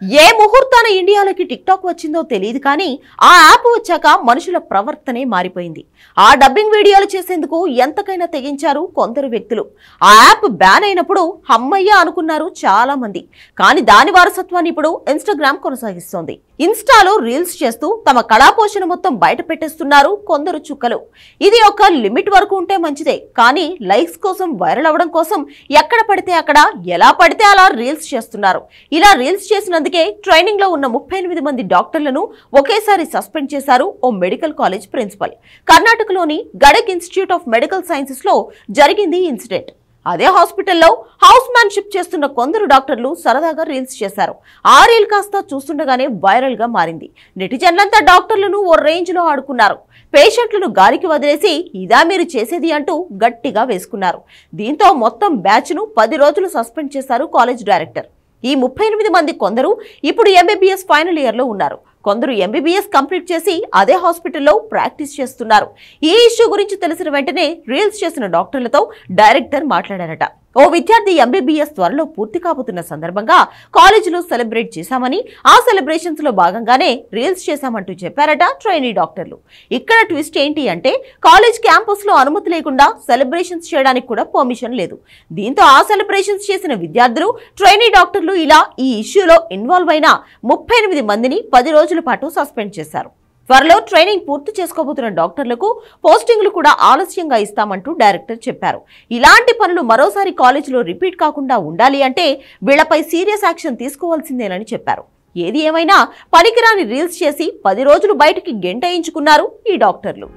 ఏ ముహూర్తాన ఇండియాలోకి tick talk వచ్చిందో తెలియదు కానీ ఆ యాప్ వచ్చాక మనుషుల ప్రవర్తనే మారిపోయింది. ఆ డబ్బింగ్ వీడియోలు చేసేందుకు ఎంతకైనా తెగించారు కొందరు వ్యక్తులు. ఆ యాప్ బ్యాన్ అయినప్పుడు హమ్మయ్య అనుకున్నారు చాలా మంది. కానీ దాని వారసత్వాన్ని ఇప్పుడు ఇన్స్టాగ్రామ్ కొనసాగిస్తోంది. ఇన్స్టాలో రీల్స్ చేస్తూ తమ కళాపోషణ మొత్తం బయట పెట్టేస్తున్నారు కొందరు చుక్కలు. ఇది ఒక లిమిట్ వరకు ఉంటే మంచిదే, కానీ లైక్స్ కోసం, వైరల్ అవ్వడం కోసం ఎక్కడ పడితే అక్కడ, ఎలా పడితే అలా రీల్స్ చేస్తున్నారు. ఇలా రీల్స్ చేసినందుకే ట్రైనింగ్ లో ఉన్న 38 మంది డాక్టర్లను ఒకేసారి సస్పెండ్ చేశారు ఓ మెడికల్ కాలేజ్ ప్రిన్సిపల్. కర్ణాటకలోని Gadag institute of medical sciences లో జరిగింది ఈ ఇన్సిడెంట్. అదే హాస్పిటల్లో హౌస్ మ్యాన్షిప్ చేస్తున్న కొందరు డాక్టర్లు సరదాగా రీల్స్ చేశారు. ఆ రీల్ కాస్త చూస్తుండగానే వైరల్ గా మారింది. నెటిజన్లంతా డాక్టర్లను ఓ రేంజ్ లో ఆడుకున్నారు. పేషెంట్లను గాలికి వదిలేసి ఇదా మీరు చేసేది అంటూ గట్టిగా వేసుకున్నారు. దీంతో మొత్తం బ్యాచ్ ను 10 రోజులు సస్పెండ్ చేశారు కాలేజ్ డైరెక్టర్. ఈ 38 మంది కొందరు ఇప్పుడు ఎంబీబీఎస్ ఫైనల్ ఇయర్ లో ఉన్నారు. కొందరు ఎంబీబీఎస్ కంప్లీట్ చేసి అదే హాస్పిటల్లో ప్రాక్టీస్ చేస్తున్నారు. ఈ ఇష్యూ గురించి తెలిసిన వెంటనే రీల్స్ చేసిన డాక్టర్లతో డైరెక్టర్ మాట్లాడారట. ఓ విద్యార్థి ఎంబీబీఎస్ త్వరలో పూర్తి కాబోతున్న సందర్భంగా కాలేజీలో సెలబ్రేట్ చేశామని, ఆ సెలబ్రేషన్స్ లో భాగంగానే రీల్స్ చేశామంటూ చెప్పారట ట్రైనీ డాక్టర్లు. ఇక్కడ ట్విస్ట్ ఏంటి అంటే కాలేజ్ క్యాంపస్ లో అనుమతి లేకుండా సెలబ్రేషన్స్ చేయడానికి కూడా పర్మిషన్ లేదు. దీంతో ఆ సెలబ్రేషన్స్ చేసిన విద్యార్థులు, ట్రైనీ డాక్టర్లు ఇలా ఈ ఇష్యూలో ఇన్వాల్వ్ అయిన 38 మందిని 10 రోజుల పాటు సస్పెండ్ చేశారు. త్వరలో ట్రైనింగ్ పూర్తి చేసుకోబోతున్న డాక్టర్లకు పోస్టింగ్లు కూడా ఆలస్యంగా ఇస్తామంటూ డైరెక్టర్ చెప్పారు. ఇలాంటి పనులు మరోసారి కాలేజీలో రిపీట్ కాకుండా ఉండాలి అంటే వీళ్లపై సీరియస్ యాక్షన్ తీసుకోవాల్సిందేనని చెప్పారు. ఏది ఏమైనా పనికిరాని రీల్స్ చేసి 10 రోజులు బయటికి గెంటేయించుకున్నారు ఈ డాక్టర్లు.